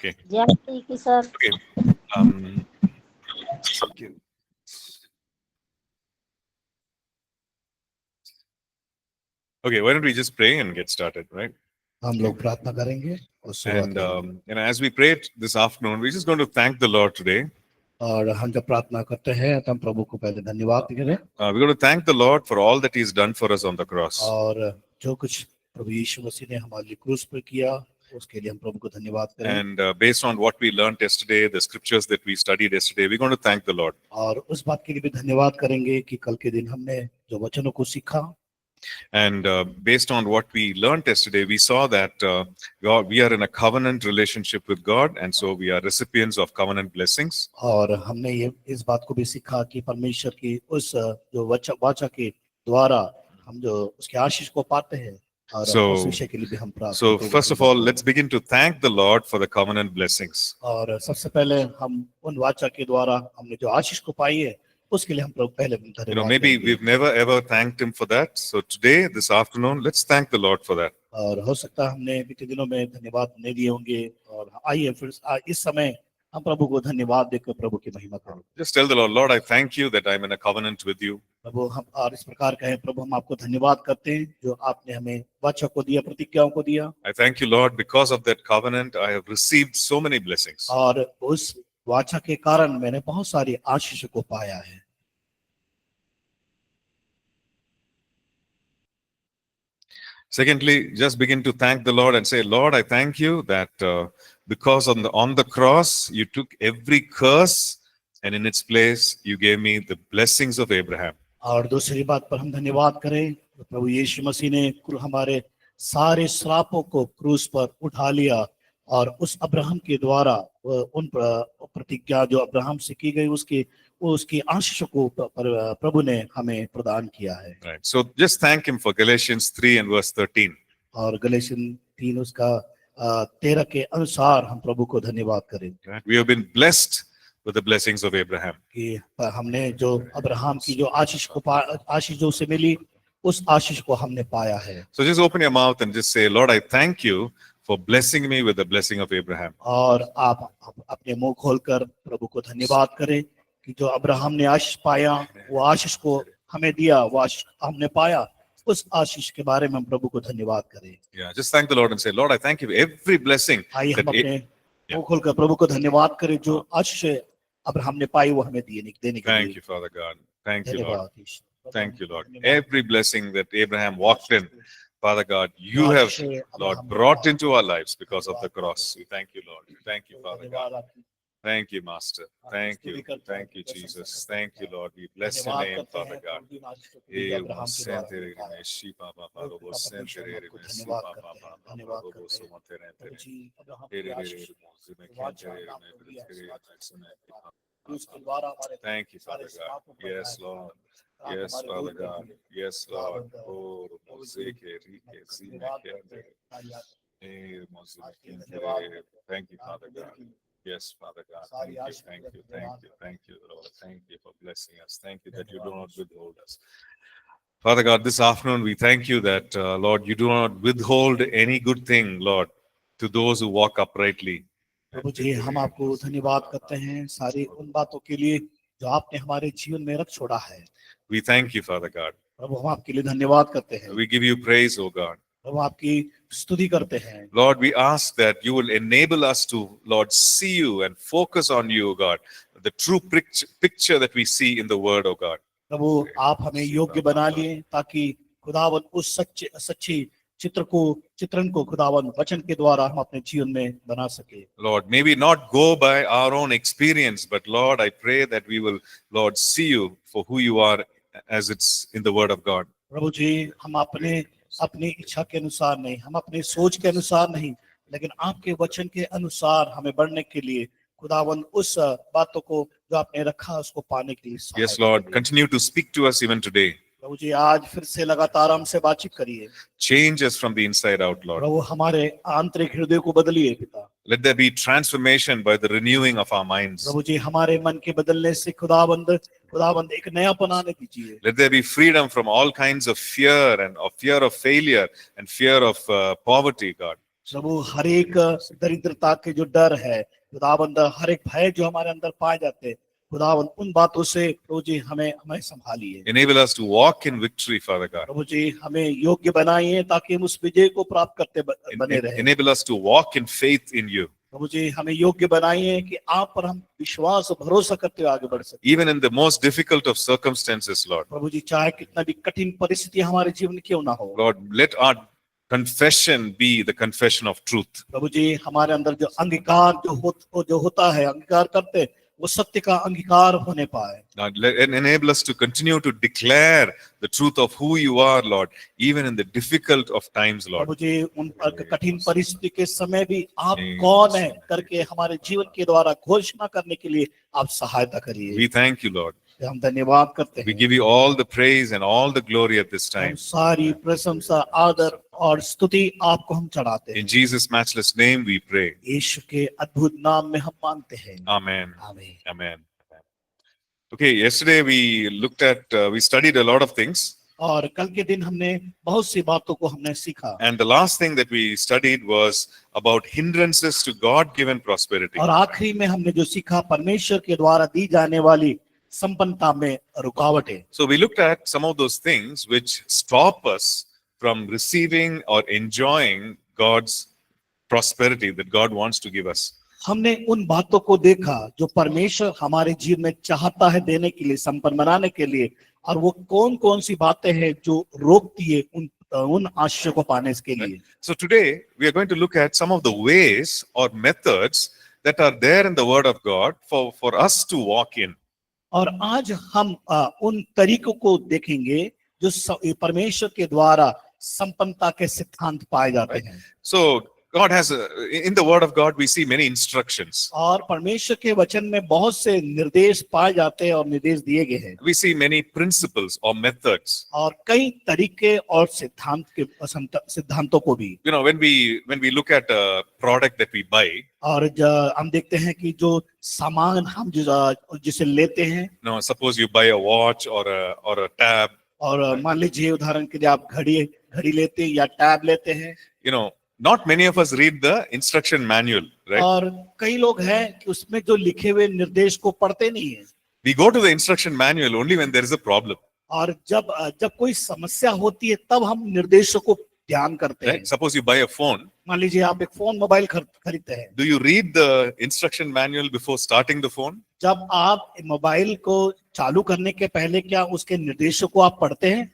Okay. जय मसीह की sir. Okay. Okay. Why don't we just pray and get started, right? हम लोग प्रार्थना करेंगे और शुरुआत And करेंगे। as we prayed this afternoon, we're just going to thank the Lord today. और हम जब प्रार्थना करते हैं तो हम प्रभु को पहले धन्यवाद करें We're going to thank the Lord for all that He's done for us on the cross. और जो कुछ प्रभु यीशु मसीह ने हमारे लिए क्रूस पर किया उसके लिए हम प्रभु को धन्यवाद करें। And based on what we learned yesterday, the scriptures that we studied yesterday, we're going to thank the Lord. और उस बात के लिए भी धन्यवाद करेंगे कि कल के दिन हमने जो वचनों को सीखा And based on what we learned yesterday, we saw that we are in a covenant relationship with God, and so we are recipients of covenant blessings. और हमने ये इस बात को भी सीखा कि परमेश्वर की उस जो वाचा के द्वारा हम जो उसके आशीष को पाते हैं और उस विषय के लिए भी हम प्रार्थना So करें। first of all, let's begin to thank the Lord for the covenant blessings. और सबसे पहले हम उन वाचा के द्वारा हमने जो आशीष को पाई है उसके लिए हम प्रभु पहले धन्यवाद Maybe करेंगे। we've never ever thanked Him for that. So today, this afternoon, let's thank the Lord for that. और हो सकता है हमने बीते दिनों में धन्यवाद नहीं दिए होंगे और आइए फिर इस समय हम प्रभु को धन्यवाद देकर प्रभु की महिमा करें। Just tell the Lord, Lord, I thank you that I'm in a covenant with you. प्रभु हम और इस प्रकार कहें, प्रभु हम आपको धन्यवाद करते हैं जो आपने हमें वाचा को दिया, प्रतिज्ञाओं को दिया। I thank you, Lord, because of that covenant, I have received so many blessings. और उस वाचा के कारण मैंने बहुत सारी आशीष को पाया है। Secondly, just begin to thank the Lord and say, Lord, I thank you that because on the cross, you took every curse and in its place, you gave me the blessings of Abraham. और दूसरी बात पर हम धन्यवाद करें, प्रभु यीशु मसीह ने हमारे सारे श्रापों को क्रूस पर उठा लिया और उस अब्राहम के द्वारा उन प्रतिज्ञा जो अब्राहम से की गई उसकी आशीष को प्रभु ने हमें प्रदान किया है। Right. So just thank Him for Galatians 3 and verse 13. और गलातियन 3 उसका 13 के अनुसार हम प्रभु को धन्यवाद करें। Right. We have been blessed with the blessings of Abraham. कि हमने जो अब्राहम की जो आशीष जो उसे मिली उस आशीष को हमने पाया है। So just open your mouth and just say, Lord, I thank you for blessing me with the blessing of Abraham. और आप अपने मुंह खोलकर प्रभु को धन्यवाद करें कि जो अब्राहम ने आशीष पाया वो आशीष को हमें दिया, वो आशीष हमने पाया, उस आशीष के बारे में हम प्रभु को धन्यवाद करें। Yeah, just thank the Lord and say, Lord, I thank you for every blessing. आइए हम अपने मुंह खोलकर प्रभु को धन्यवाद करें जो आशीष अब्राहम ने पाई वो हमें देने के लिए। Thank you, Father God. Thank you, Lord. धन्यवाद। Thank you, Lord. Every blessing that Abraham walked in, Father God, you have, Lord, brought into our lives because of the cross. We thank you, Lord. Thank you, Father God. Thank you, Master. Thank you. Thank you, Jesus. Thank you, Lord. We bless your name, Father God. Thank you, Father God. Yes, Lord. Yes, Father God. Yes, Lord. Oh, thank you, Father God. Yes, Father God. Thank you, thank you, thank you, thank you, Lord. Thank you for blessing us. Thank you that you do not withhold us. Father God, this afternoon we thank you that, Lord, you do not withhold any good thing, Lord, to those who walk uprightly. प्रभु जी हम आपको धन्यवाद करते हैं सारी उन बातों के लिए जो आपने हमारे जीवन में रख छोड़ा है। We thank you, Father God. प्रभु हम आपके लिए धन्यवाद करते हैं। We give you praise, O God. प्रभु आपकी स्तुति करते हैं। Lord, we ask that you will enable us to, Lord, see you and focus on you, O God, the true picture that we see in the Word, O God. प्रभु आप हमें योग्य बना लिए ताकि खुदावन उस सच्ची चित्रण को खुदावन वचन के द्वारा हम अपने जीवन में बना सके। Lord, may we not go by our own experience, but Lord, I pray that we will, Lord, see you for who you are as it's in the Word of God. प्रभु जी हम अपनी इच्छा के अनुसार नहीं, हम अपनी सोच के अनुसार नहीं, लेकिन आपके वचन के अनुसार हमें बढ़ने के लिए खुदावन उस बातों को जो आपने रखा उसको पाने के लिए। Yes, Lord, continue to speak to us even today. प्रभु जी आज फिर से लगातार हमसे बातचीत करिए। Change us from the inside out, Lord. प्रभु हमारे आंतरिक हृदय को बदलिए पिता। Let there be transformation by the renewing of our minds. प्रभु जी हमारे मन के बदलने से खुदाबंद एक नयापन आने दीजिए। Let there be freedom from all kinds of fear of failure and fear of poverty, God. प्रभु हर एक दरिद्रता के जो डर है खुदावंद, हर एक भय जो हमारे अंदर पाए जाते हैं खुदावंद, उन बातों से प्रभु जी हमें हमें संभालिए। Enable us to walk in victory, Father God. प्रभु जी हमें योग्य बनाइए ताकि हम उस विजय को प्राप्त करते बने रहे। Enable us to walk in faith in you. प्रभु जी हमें योग्य बनाइए कि आप पर हम विश्वास और भरोसा करते हुए आगे बढ़ सके। Even in the most difficult of circumstances, Lord. प्रभु जी चाहे कितना भी कठिन परिस्थिति हमारे जीवन क्यों ना हो, Lord, let our confession be the confession of truth. प्रभु जी हमारे अंदर जो अंगीकार जो होता है, अंगीकार करते, वो सत्य का अंगीकार होने पाए। Lord, enable us to continue to declare the truth of who you are, Lord, even in the difficult of times, Lord. प्रभु जी उन कठिन परिस्थिति के समय भी आप कौन है करके हमारे जीवन के द्वारा घोषणा करने के लिए आप सहायता करिए। We thank you, Lord. हम धन्यवाद करते We हैं। give you all the praise and all the glory at this हम time. सारी प्रशंसा, आदर और स्तुति आपको हम चढ़ाते हैं। In Jesus' matchless name we pray. यीशु के अद्भुत नाम में हम मांगते हैं, Amen. आमीन। Amen. Okay, yesterday we studied a lot of things. और कल के दिन हमने बहुत सी बातों को हमने सीखा, And the last thing that we studied was about hindrances to God-given prosperity. और आखिरी में हमने जो सीखा परमेश्वर के द्वारा दी जाने वाली संपन्नता में रुकावटें। So we looked at some of those things which stop us from receiving or enjoying God's prosperity that God wants to give us. हमने उन बातों को देखा जो परमेश्वर हमारे जीवन में चाहता है देने के लिए, संपन्न बनाने के लिए, और वो कौन कौन सी बातें हैं जो रोकती है उन आशीषों को पाने के लिए। So today we are going to look at some of the ways or methods that are there in the Word of God for us to walk in. और आज हम उन तरीकों को देखेंगे जो परमेश्वर के द्वारा संपन्नता के सिद्धांत पाए जाते हैं। So God has in the Word of God we see many instructions. और परमेश्वर के वचन में बहुत से निर्देश पाए जाते हैं और निर्देश दिए गए हैं। We see many principles or methods. और कई तरीके और सिद्धांतों को भी। You know, when we look at a product that we buy, और हम देखते हैं कि जो सामान हम जिसे लेते हैं, you know, suppose you buy a watch or a tab, और मान लीजिए उदाहरण के लिए आप घड़ी लेते हैं या टैब लेते हैं, you know, not many of us read the instruction manual, right? और कई लोग हैं कि उसमें जो लिखे हुए निर्देश को पढ़ते नहीं है। We go to the instruction manual only when there is a problem, और जब कोई समस्या होती है तब हम निर्देशों को ध्यान करते हैं। right? Suppose you buy a phone, मान लीजिए आप एक मोबाइल खरीदते हैं, do you read the instruction manual before starting the phone? जब आप मोबाइल को चालू करने के पहले क्या उसके निर्देशों को आप पढ़ते हैं?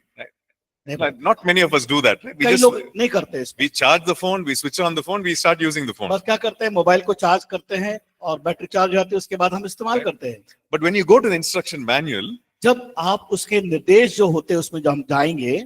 नहीं, Not many of us do that, right? कई लोग नहीं करते इसको। We charge the phone, we switch on the phone, we start using the phone. बस क्या करते हैं, मोबाइल को चार्ज करते हैं और बैटरी चार्ज हो जाती है, उसके बाद हम इस्तेमाल करते हैं। But when you go to the instruction manual, जब आप उसके निर्देश जो होते हैं उसमें जब हम जाएंगे,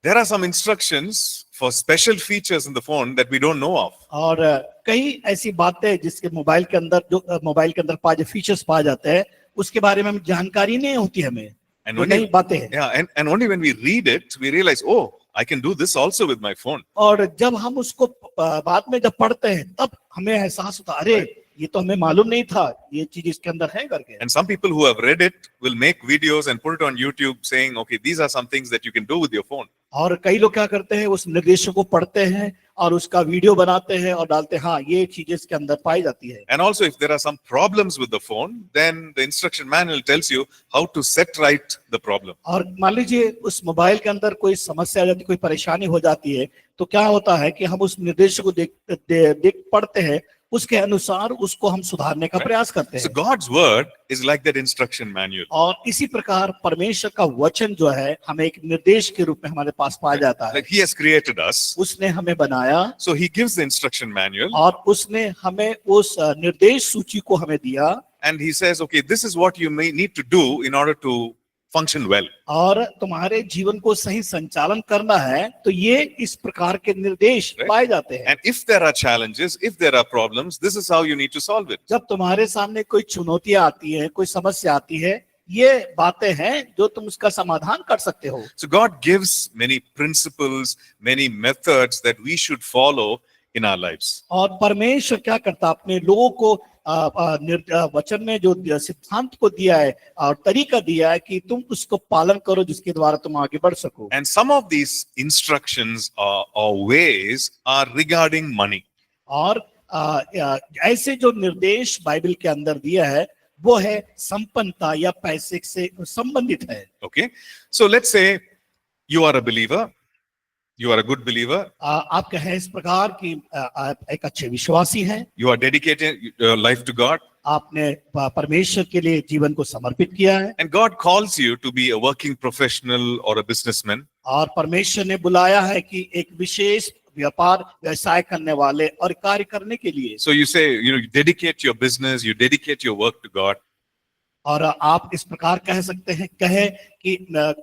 there are some instructions for special features in the phone that we don't know of. और कई ऐसी बातें जिसके मोबाइल के अंदर जो फीचर्स पाए जाते हैं उसके बारे में हमें जानकारी नहीं होती हमें, And तो नई बातें हैं। yeah, and only when we read it, we realize, oh, I can do this also with my phone. और जब हम उसको बाद में जब पढ़ते हैं तब हमें एहसास होता, अरे ये तो हमें मालूम नहीं था ये चीज इसके अंदर है करके। And some people who have read it will make videos and put it on YouTube saying, okay, these are some things that you can do with your phone. और कई लोग क्या करते हैं, उस निर्देशों को पढ़ते हैं और उसका वीडियो बनाते हैं और डालते हैं, हाँ ये चीजें इसके अंदर पाई जाती है। And also, if there are some problems with the phone, then the instruction manual tells you how to set right the problem. और मान लीजिए उस मोबाइल के अंदर कोई समस्या आ जाती, कोई परेशानी हो जाती है, तो क्या होता है कि हम उस निर्देश को देख पढ़ते हैं, उसके अनुसार उसको हम सुधारने का प्रयास करते हैं। So God's word is like that instruction manual. और इसी प्रकार परमेश्वर का वचन जो है हमें एक निर्देश के रूप में हमारे पास पाया जाता है। Like He has created us, उसने हमें बनाया, so He gives the instruction manual, और उसने हमें उस निर्देश सूची को हमें दिया, and He says, okay, this is what you may need to do in order to function well. और तुम्हारे जीवन को सही संचालन करना है तो ये इस प्रकार के निर्देश पाए जाते हैं। And if there are challenges, if there are problems, this is how you need to solve it. जब तुम्हारे सामने कोई चुनौतियां आती है, कोई समस्या आती है, ये बातें हैं जो तुम उसका समाधान कर सकते हो। So God gives many principles, many methods that we should follow in our lives. और परमेश्वर क्या करता, अपने लोगों को वचन में जो सिद्धांत को दिया है और तरीका दिया है कि तुम उसको पालन करो जिसके द्वारा तुम आगे बढ़ सको। And some of these instructions or ways are regarding money. और ऐसे जो निर्देश बाइबल के अंदर दिया है वो है संपन्नता या पैसे से संबंधित है। Okay. So let's say you are a believer, you are a good believer, आप कहें इस प्रकार कि आप एक अच्छे विश्वासी हैं, you are dedicating your life to God, आपने परमेश्वर के लिए जीवन को समर्पित किया है and God calls you to be a working professional or a businessman. और परमेश्वर ने बुलाया है कि एक विशेष व्यापार व्यवसाय करने वाले और कार्य करने के लिए। So you say, you dedicate your business, you dedicate your work to God. और आप इस प्रकार कह सकते हैं कि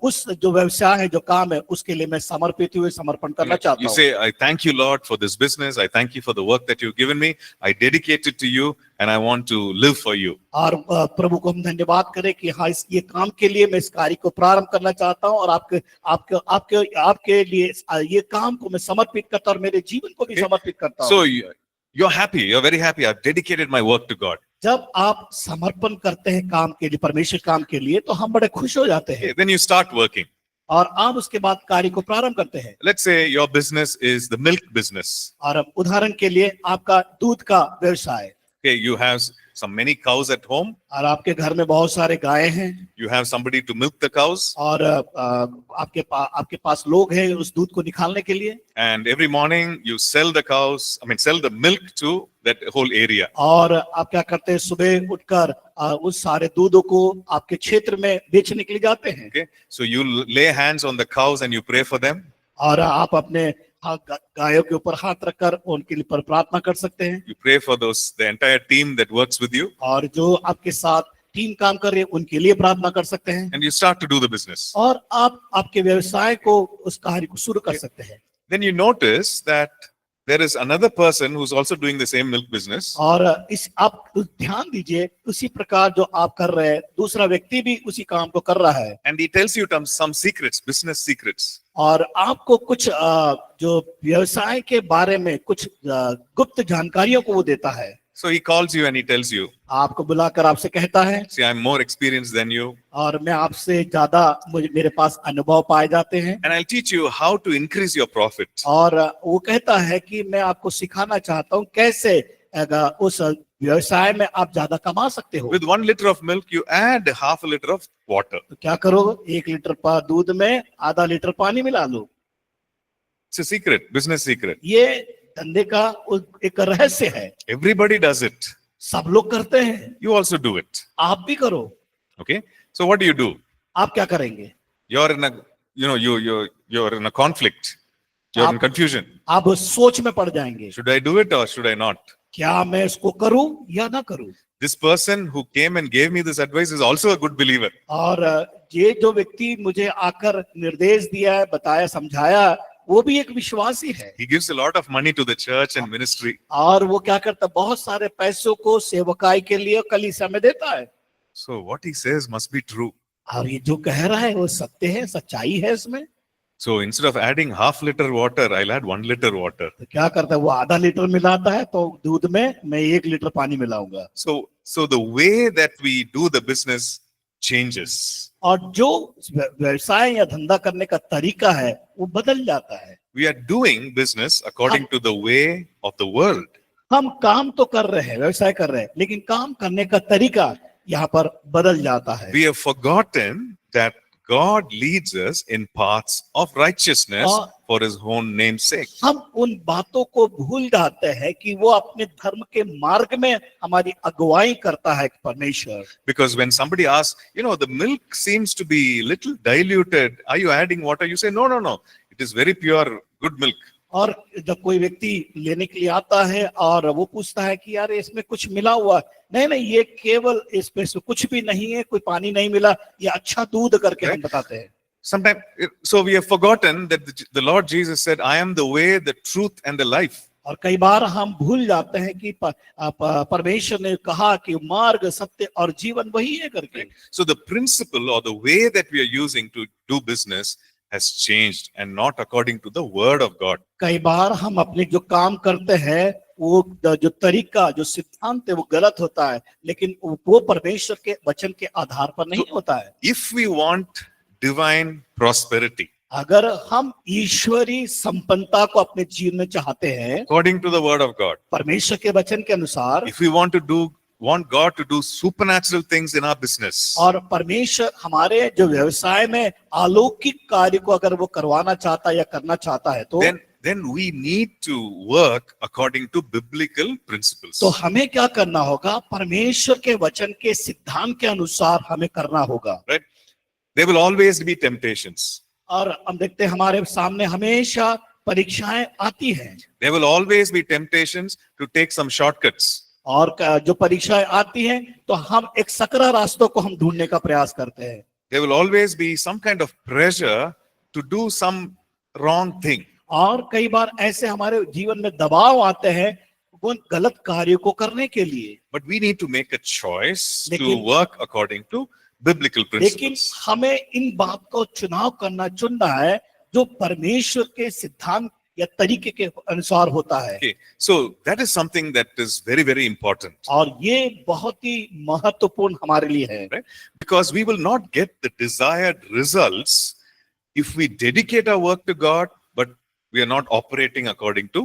उस जो व्यवसाय है जो काम है उसके लिए मैं समर्पित हुए समर्पण करना चाहता You हूँ। say, I thank you, Lord, for this business. I thank you for the work that you've given me. I dedicate it to you and I want to live for you. और प्रभु को हम धन्यवाद करें कि हाँ ये काम के लिए मैं इस कार्य को प्रारंभ करना चाहता हूँ और आपके लिए ये काम को मैं समर्पित करता हूँ और मेरे जीवन को भी समर्पित करता हूँ। So you're happy. You're very happy. I've dedicated my work to God. जब आप समर्पण करते हैं काम के लिए, परमेश्वर काम के लिए, तो हम बड़े खुश हो जाते हैं। Okay, then you start working. और आप उसके बाद कार्य को प्रारंभ करते हैं। Let's say your business is the milk business. और उदाहरण के लिए आपका दूध का व्यवसाय। Okay, you have many cows at home. और आपके घर में बहुत सारे गायें हैं। You have somebody to milk the cows. और आपके पास लोग हैं उस दूध को निकालने के लिए। And every morning you sell the milk to that whole area. और आप क्या करते हैं, सुबह उठकर उस सारे दूधों को आपके क्षेत्र में बेचने के लिए जाते हैं। Okay, so you lay hands on the cows and you pray for them. और आप अपने गायों के ऊपर हाथ रखकर उनके लिए प्रार्थना कर सकते हैं। You pray for the entire team that works with you. और जो आपके साथ टीम काम कर रही है उनके लिए प्रार्थना कर सकते हैं। And you start to do the business. और आप आपके व्यवसाय को उस कार्य को शुरू कर सकते हैं। Then you notice that there is another person who's also doing the same milk business. और आप ध्यान दीजिए, उसी प्रकार जो आप कर रहे हैं दूसरा व्यक्ति भी उसी काम को कर रहा है। And he tells you some secrets, business secrets. और आपको कुछ जो व्यवसाय के बारे में कुछ गुप्त जानकारियों को वो देता है। So he calls you and he tells you, आपको बुलाकर आपसे कहता है, see, I'm more experienced than you. और मैं आपसे ज्यादा मेरे पास अनुभव पाए जाते हैं। And I'll teach you how to increase your profit. और वो कहता है कि मैं आपको सिखाना चाहता हूँ कैसे उस व्यवसाय में आप ज्यादा कमा सकते हो। With 1 liter of milk, you add half a liter of water. तो क्या करो, 1 लीटर दूध में आधा लीटर पानी मिला लो। It's a secret, business secret. ये धंधे का एक रहस्य है। Everybody does it. सब लोग करते हैं, You also do it. आप भी करो। Okay. So what do? आप क्या करेंगे? You're in you're in a conflict. You're in confusion. आप सोच में पड़ जाएंगे, Should I do it or should I not? क्या मैं इसको करूं या ना करूं? This person who came and gave me this advice is also a good believer. और ये जो व्यक्ति मुझे आकर निर्देश दिया है, बताया, समझाया, वो भी एक विश्वासी है। He gives a lot of money to the church and ministry. और वो क्या करता, बहुत सारे पैसों को सेवकाई के लिए कलीसिया में देता है। So what he says must be true. और ये जो कह रहा है वो सत्य है, सच्चाई है इसमें। So instead of adding half liter water, I'll add 1 liter water. तो क्या करता है, वो आधा लीटर मिलाता है, तो दूध में मैं 1 लीटर पानी मिलाऊंगा। So the way that we do the business changes. और जो व्यवसाय या धंधा करने का तरीका है वो बदल जाता है। We are doing business according to the way of the world. हम काम तो कर रहे हैं, व्यवसाय कर रहे हैं, लेकिन काम करने का तरीका यहाँ पर बदल जाता है। We have forgotten that God leads us in paths of righteousness for his own name's sake. हम उन बातों को भूल जाते हैं कि वो अपने धर्म के मार्ग में हमारी अगुवाई करता है परमेश्वर। Because when somebody asks, the milk seems to be little diluted. Are you adding water? You say, no. It is very pure, good milk. और जब कोई व्यक्ति लेने के लिए आता है और वो पूछता है कि यार इसमें कुछ मिला हुआ, नहीं, ये केवल इसमें कुछ भी नहीं है, कोई पानी नहीं मिला, ये अच्छा दूध करके हम बताते हैं। Sometimes, so we have forgotten that the Lord Jesus said, I am the way, the truth and the life. और कई बार हम भूल जाते हैं कि परमेश्वर ने कहा कि मार्ग, सत्य और जीवन वही है करके। So the principle or the way that we are using to do business has changed and not according to the word of God. कई बार हम अपने जो काम करते हैं वो जो तरीका, जो सिद्धांत है वो गलत होता है, लेकिन वो परमेश्वर के वचन के आधार पर नहीं होता है। If we want divine prosperity, अगर हम ईश्वरीय संपन्नता को अपने जीवन में चाहते हैं according to the word of God, परमेश्वर के वचन के अनुसार, if we want God to do supernatural things in our business, और परमेश्वर हमारे जो व्यवसाय में अलौकिक कार्य को अगर वो करवाना चाहता है या करना चाहता है, तो then we need to work according to biblical principles. तो हमें क्या करना होगा? परमेश्वर के वचन के सिद्धांत के अनुसार हमें करना होगा। Right? There will always be temptations. और हम देखते हैं हमारे सामने हमेशा परीक्षाएं आती हैं, There will always be temptations to take some shortcuts. और जो परीक्षाएं आती हैं तो हम एक सकरा रास्तों को हम ढूंढने का प्रयास करते हैं। There will always be some kind of pressure to do some wrong thing. और कई बार ऐसे हमारे जीवन में दबाव आते हैं वो गलत कार्य को करने के लिए, But we need to make a choice to लेकिन- work according to biblical लेकिन principles. हमें इन बात को चुनना है जो परमेश्वर के सिद्धांत या तरीके के अनुसार होता है। Okay, so that is something that is very, very important, और ये बहुत ही महत्वपूर्ण हमारे लिए है, right? Because we will not get the desired results if we dedicate our work to God, but we are not operating according to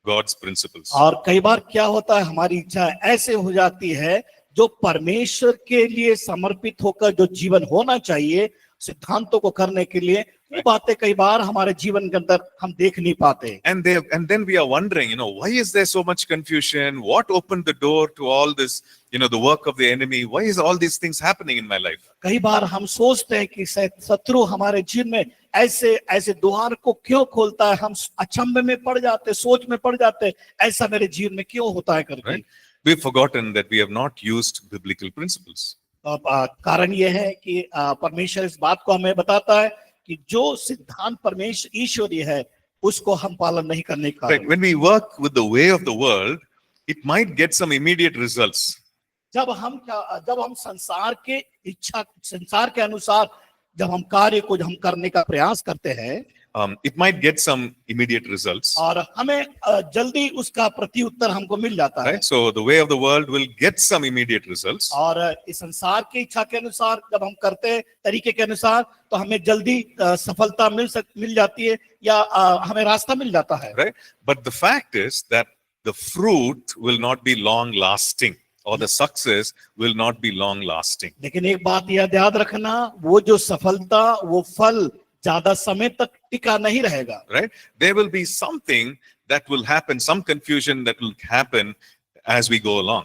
God's principles. और कई बार क्या होता है हमारी इच्छा ऐसे हो जाती है जो परमेश्वर के लिए समर्पित होकर जो जीवन होना चाहिए सिद्धांतों को करने के लिए, वो बातें कई बार हमारे जीवन के अंदर हम देख नहीं पाते। And then we are wondering, why is there so much confusion? What opened the door to all this, the work of the enemy? Why is all these things happening in my life? कई बार हम सोचते हैं कि शत्रु हमारे जीवन में ऐसे ऐसे द्वार को क्यों खोलता है, हम अचंभे में पड़ जाते, सोच में पड़ जाते, ऐसा मेरे जीवन में क्यों होता है करके। Right? We've forgotten that we have not used biblical principles. कारण यह है कि परमेश्वर इस बात को हमें बताता है कि जो सिद्धांत परमेश्वर ईश्वरीय है उसको हम पालन नहीं करने का। Right? When we work with the way of the world, it might get some immediate results. जब हम संसार के अनुसार जब हम कार्य को हम करने का प्रयास करते हैं, It might get some immediate results. और हमें जल्दी उसका प्रत्युत्तर हमको मिल जाता है। Right? So the way of the world will get some immediate results. और इस संसार की इच्छा के अनुसार जब हम करते हैं तरीके के अनुसार, तो हमें जल्दी सफलता मिल जाती है या हमें रास्ता मिल जाता है। Right? But the fact is that the fruit will not be long lasting, or the success will not be long lasting. लेकिन एक बात याद रखना, वो जो सफलता, वो फल ज्यादा समय तक टिका नहीं रहेगा। Right? There will be something that will happen, some confusion that will happen as we go along.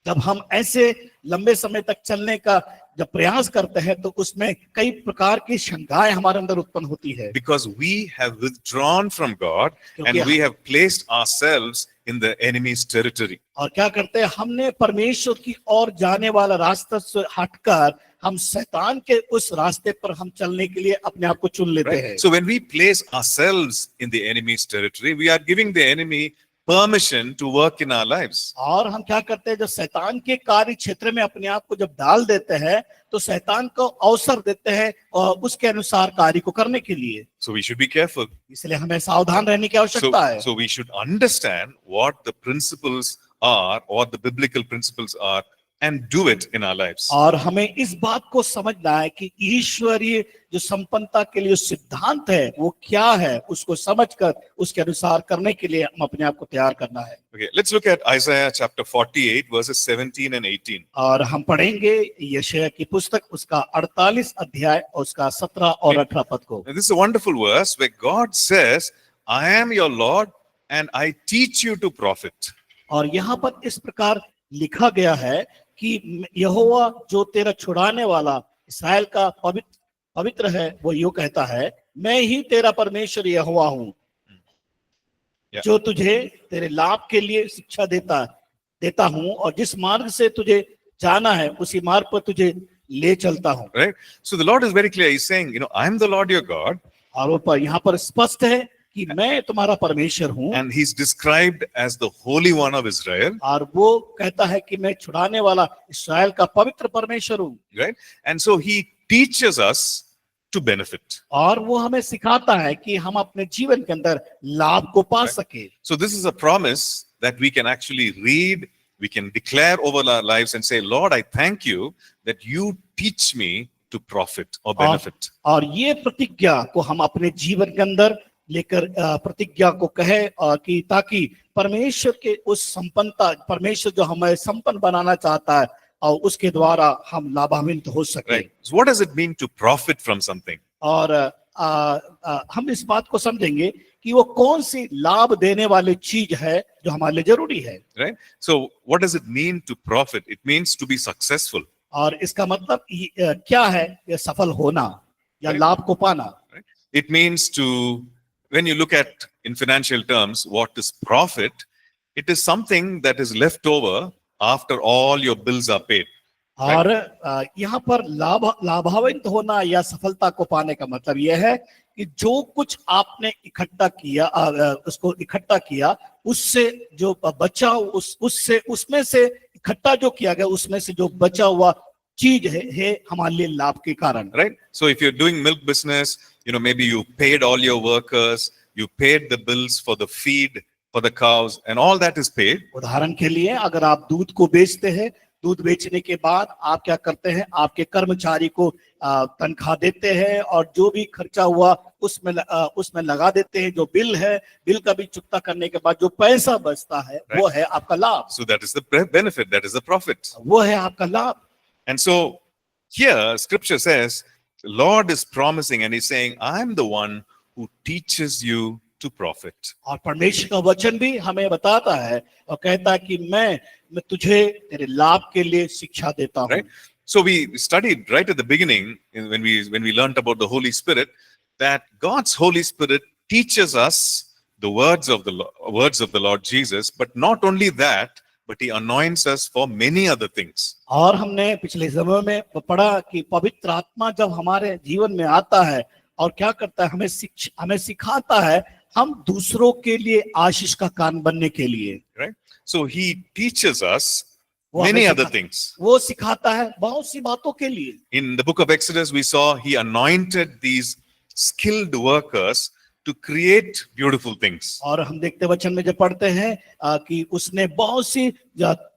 जब हम ऐसे लंबे समय तक चलने का जब प्रयास करते हैं तो उसमें कई प्रकार की शंकाएं हमारे अंदर उत्पन्न होती है, Because we have withdrawn from God and we have placed ourselves in the enemy's territory. और क्या करते हैं, हमने परमेश्वर की ओर जाने वाला रास्ता से हटकर हम शैतान के उस रास्ते पर हम चलने के लिए अपने आप को चुन लेते हैं। Right? So when we place ourselves in the enemy's territory, we are giving the enemy permission to work in our lives. और हम क्या करते हैं, जब शैतान के कार्य क्षेत्र में अपने आप को जब डाल देते हैं तो शैतान को अवसर देते हैं और उसके अनुसार कार्य को करने के लिए। So we should be careful. इसलिए हमें सावधान रहने की आवश्यकता है। So we should understand what the principles are, or the biblical principles are, and do it in our lives. और हमें इस बात को समझना है कि ईश्वरीय जो संपन्नता के लिए सिद्धांत है वो क्या है, उसको समझकर उसके अनुसार करने के लिए हम अपने आप को तैयार करना है। Okay, let's look at Isaiah chapter 48 verses 17 and 18. और हम पढ़ेंगे यशायाह की पुस्तक उसका 48 अध्याय और उसका 17 और 18 पद को। Now, this is a wonderful verse where God says, I am your Lord and I teach you to profit. और यहाँ पर इस प्रकार लिखा गया है कि यहोवा जो तेरा छुड़ाने वाला इस्राएल का पवित्र है, वो यूं कहता है, मैं ही तेरा परमेश्वर यहोवा हूँ, जो तुझे तेरे लाभ के लिए शिक्षा देता हूँ और जिस मार्ग से तुझे जाना है उसी मार्ग पर तुझे ले चलता हूँ। Right? So the Lord is very clear. He's saying, I am the Lord your God. और वो यहाँ पर स्पष्ट है कि मैं तुम्हारा परमेश्वर हूँ। And he's described as the Holy One of Israel. और वो कहता है कि मैं छुड़ाने वाला इस्राएल का पवित्र परमेश्वर हूँ। Right? And so he teaches us to benefit. और वो हमें सिखाता है कि हम अपने जीवन के अंदर लाभ को पा सके। So this is a promise that we can actually read, we can declare over our lives and say, Lord, I thank you that you teach me to profit or और, benefit. और ये प्रतिज्ञा को हम अपने जीवन के अंदर लेकर प्रतिज्ञा को कहे कि ताकि परमेश्वर के उस संपन्नता, परमेश्वर जो हमें संपन्न बनाना चाहता है और उसके द्वारा हम लाभान्वित हो सके। Right. So what does it mean to profit from something? और हम इस बात को समझेंगे कि वो कौन सी लाभ देने वाली चीज है जो हमारे लिए जरूरी है। Right. So what does it mean to profit? It means to be successful. और इसका मतलब क्या है, ये सफल होना या Right. लाभ को पाना। Right? It means to, when you look at in financial terms, what is profit? It is something that is left over after all your bills are paid. और यहाँ पर लाभान्वित होना या सफलता को पाने का मतलब यह है कि जो कुछ आपने इकट्ठा किया, उसको इकट्ठा किया, उससे जो बचा उससे उसमें से इकट्ठा जो किया गया उसमें से जो बचा हुआ चीज है हमारे लिए लाभ के कारण। Right. So if you're doing milk business, maybe you paid all your workers, you paid the bills for the feed for the cows, and all that is paid. उदाहरण के लिए अगर आप दूध को बेचते हैं, दूध बेचने के बाद आप क्या करते हैं, आपके कर्मचारी को तनख्वाह देते हैं और जो भी खर्चा हुआ उसमें लगा देते हैं। जो बिल है, बिल का भी चुकता करने के बाद जो पैसा बचता है, Right. वो है आपका लाभ। So that is the benefit, that is the profit. वो है आपका लाभ। And so here scripture says, the Lord is promising and he's saying, I'm the one who teaches you to profit. और परमेश्वर का वचन भी हमें बताता है और कहता है कि मैं तुझे तेरे लाभ के लिए शिक्षा देता हूँ। Right? So we studied right at the beginning when we learned about the Holy Spirit, that God's Holy Spirit teaches us the words of the Lord Jesus, but not only that, but he anoints us for many other things. और हमने पिछले समय में पढ़ा कि पवित्र आत्मा जब हमारे जीवन में आता है और क्या करता है, हमें सिखाता है हम दूसरों के लिए आशीष का कारण बनने के लिए। Right? So he teaches us वो many हमें other things. वो सिखाता है बहुत सी बातों के लिए। In the book of Exodus, we saw he anointed these skilled workers to create beautiful things. और हम देखते वचन में जब पढ़ते हैं कि उसने बहुत सी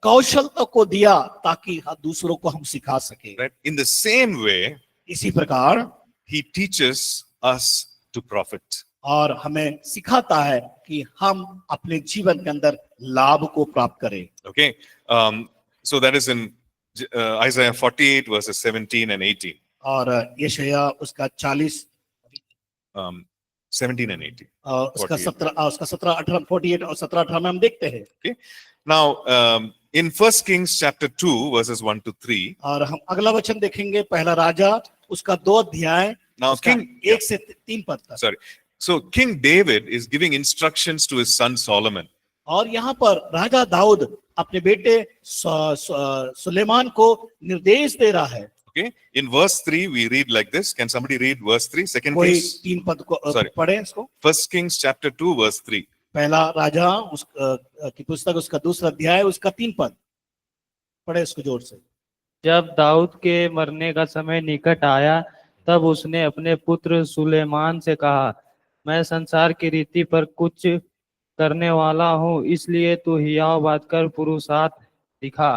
कौशलता को दिया ताकि दूसरों को हम सिखा सके। Right? In the same way, इसी प्रकार he teaches us to profit. और हमें सिखाता है कि हम अपने जीवन के अंदर लाभ को प्राप्त करें। Okay, so that is in Isaiah 48 verses 17 and 18. और यशायाह उसका 40 17 and 18. उसका 17 18 48 और 17 18 में हम देखते हैं। Okay, now in 1 Kings chapter 2 verses 1 to 3. और हम अगला वचन देखेंगे, पहला राजा उसका 2 अध्याय Now King 1 से 3 पद तक। Sorry. So King David is giving instructions to his son Solomon. और यहाँ पर राजा दाऊद अपने बेटे सुलेमान को निर्देश दे रहा है। Okay, in verse 3 we read like this. Can somebody read verse 3? Second कोई Kings, 3 पद को Sorry. पढ़े इसको। 1 Kings chapter 2 verse 3. पहला राजा की पुस्तक उसका 2 अध्याय उसका 3 पद पढ़े इसको जोर से। जब दाऊद के मरने का समय निकट आया तब उसने अपने पुत्र सुलेमान से कहा, मैं संसार की रीति पर कुछ करने वाला हूँ, इसलिए तू हियाव बात कर पुरुषार्थ दिखा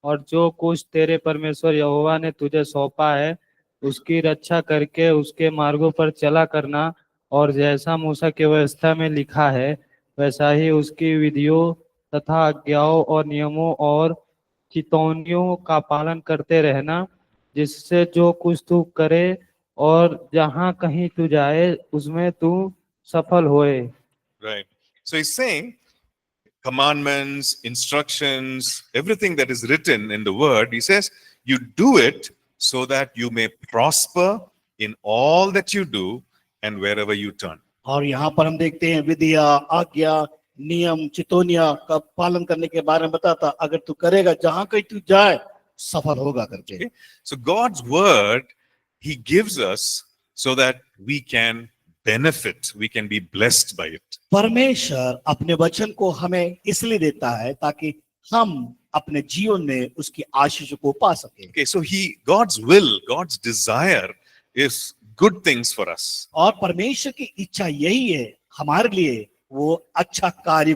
और जो कुछ तेरे परमेश्वर यहोवा ने तुझे सौंपा है उसकी रक्षा करके उसके मार्गों पर चला करना, और जैसा मूसा की व्यवस्था में लिखा है वैसा ही उसकी विधियों तथा आज्ञाओं और नियमों और चितौनियों का पालन करते रहना, जिससे जो कुछ तू करे और जहाँ कहीं तू जाए उसमें तू सफल होए। Right. So he's saying commandments, instructions, everything that is written in the word, he says you do it so that you may prosper in all that you do and wherever you turn. और यहाँ पर हम देखते हैं विधिया, आज्ञा, नियम, चितौनिया का पालन करने के बारे में बताता, अगर तू करेगा जहां कहीं तू जाए सफल होगा करके। Okay? So God's word he gives us so that we can benefit, we can be blessed by it. परमेश्वर अपने वचन को हमें इसलिए देता है ताकि हम अपने जीवन में उसकी आशीष को पा सके। Okay, so God's will, God's desire is good things for us. और परमेश्वर की इच्छा यही है हमारे लिए, वो अच्छा कार्य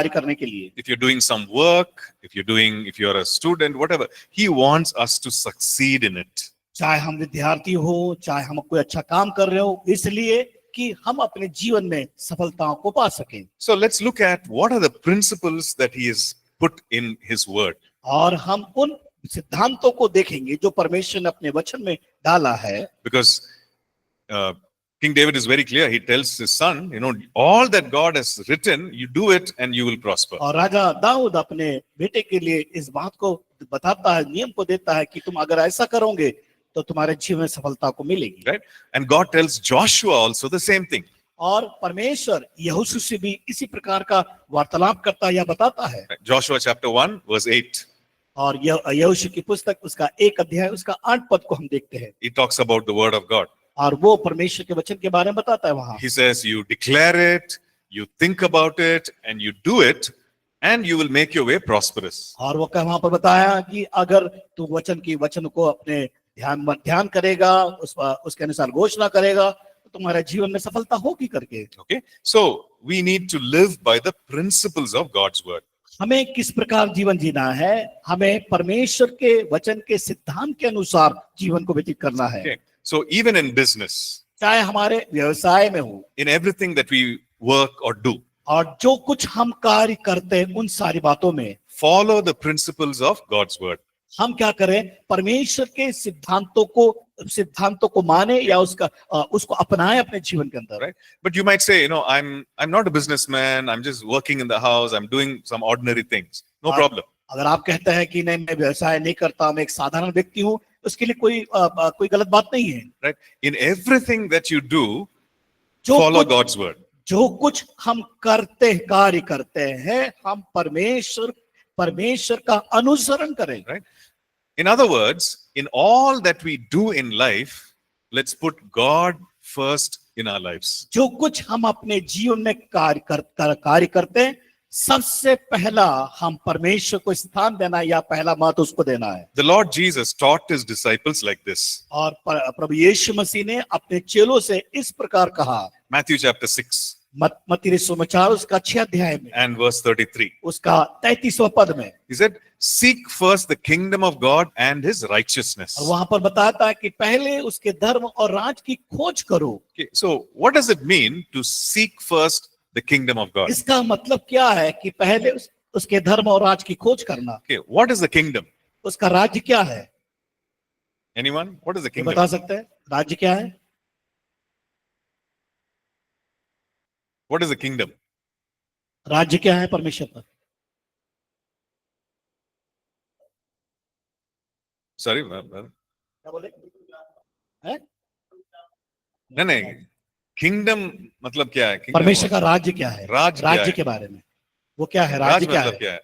करने के लिए। If you're doing some work, if you're a student, whatever, he wants us to succeed in it. चाहे हम विद्यार्थी हो, चाहे हम कोई अच्छा काम कर रहे हो, इसलिए कि हम अपने जीवन में सफलताओं को पा सकें। So let's look at what are the principles that he has put in his word. और हम उन सिद्धांतों को देखेंगे जो परमेश्वर ने अपने वचन में डाला है। Because King David is very clear. He tells his son, you know, all that God has written, you do it and you will prosper. और राजा दाऊद अपने बेटे के लिए इस बात को बताता है, नियम को देता है कि तुम अगर ऐसा करोगे तो तुम्हारे जीवन में सफलता को मिलेगी। Right? And God tells Joshua also the same thing. और परमेश्वर यहोशू से भी इसी प्रकार का वार्तालाप करता है या बताता है। Joshua chapter 1 verse 8. और यहोशू की पुस्तक उसका 1 अध्याय उसका 8 पद को हम देखते हैं। He talks about the word of God. और वो परमेश्वर के वचन के बारे में बताता है वहां। He says, you declare it, you think about it, and you do it, and you will make your way prosperous. और वो वहां पर बताया कि अगर तू वचन को अपने ध्यान करेगा, उसके अनुसार घोषणा करेगा, तो तुम्हारे जीवन में सफलता होगी करके। Okay, so we need to live by the principles of God's word. हमें किस प्रकार जीवन जीना है? हमें परमेश्वर के वचन के सिद्धांत के अनुसार जीवन को व्यतीत करना है। Okay, so even in business, चाहे हमारे व्यवसाय में हो, in everything that we work or do, और जो कुछ हम कार्य करते हैं उन सारी बातों में follow the principles of God's word. हम क्या करें? परमेश्वर के सिद्धांतों को माने या उसको अपनाएं अपने जीवन के अंदर। Right? But you might say, you know, I'm not a businessman. I'm just working in the house. I'm doing some ordinary things. No problem. अगर आप कहते हैं कि नहीं, मैं व्यवसाय नहीं करता, मैं एक साधारण व्यक्ति हूँ, उसके लिए कोई गलत बात नहीं है। Right? In everything that you do, जो follow कुछ God's word. जो कुछ हम कार्य करते हैं, हम परमेश्वर का अनुसरण करें। Right? In other words, in all that we do in life, let's put God first in our lives. जो कुछ हम अपने जीवन में कार्य करते हैं, सबसे पहला हम परमेश्वर को स्थान देना या पहला महत्व उसको देना है। The Lord Jesus taught his disciples like this. और प्रभु यीशु मसीह ने अपने चेलों से इस प्रकार कहा। Matthew chapter 6 मत्ती सुसमाचार उसका 6 अध्याय में and verse 33. उसका 33वां पद में He said, seek first the kingdom of God and his righteousness. और वहां पर बताता है कि पहले उसके धर्म और राज की खोज करो। Okay, so what does it mean to seek first the kingdom of God? इसका मतलब क्या है कि पहले उसके धर्म और राज की खोज करना। Okay, what is the kingdom? उसका राज्य क्या है? Anyone? What is the ये kingdom? बता सकते हैं राज्य क्या है? What is the kingdom? राज्य क्या है परमेश्वर का? Sorry, क्या बोले? नहीं, kingdom मतलब क्या है? Kingdom परमेश्वर का राज्य क्या है? राज्य क्या है? राज्य के बारे में वो क्या है? राज राज्य क्या मतलब है? क्या है?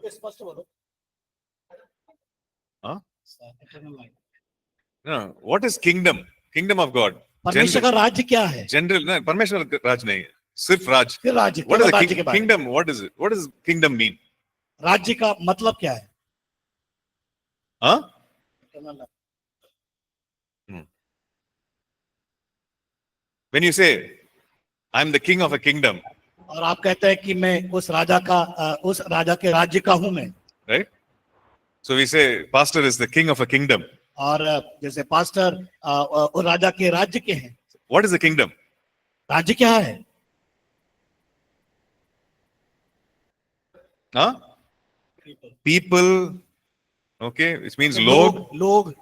स्पष्ट बोलो। हाँ? No, what is kingdom? Kingdom of God. परमेश्वर का राज्य क्या है? General, no, परमेश्वर का राज नहीं है, सिर्फ राज. फिर राज्य, What is the राज्य के बारे में। kingdom? What is it? What does kingdom mean? राज्य का मतलब क्या है? Huh? When you say, I'm the king of a kingdom, और आप कहते हैं कि मैं उस राजा के राज्य का हूं मैं। right? So we say, pastor is the king of a kingdom. और जैसे पास्टर उस राजा के राज्य के हैं। What is the kingdom? राज्य क्या है? Huh? People. Okay, which means log,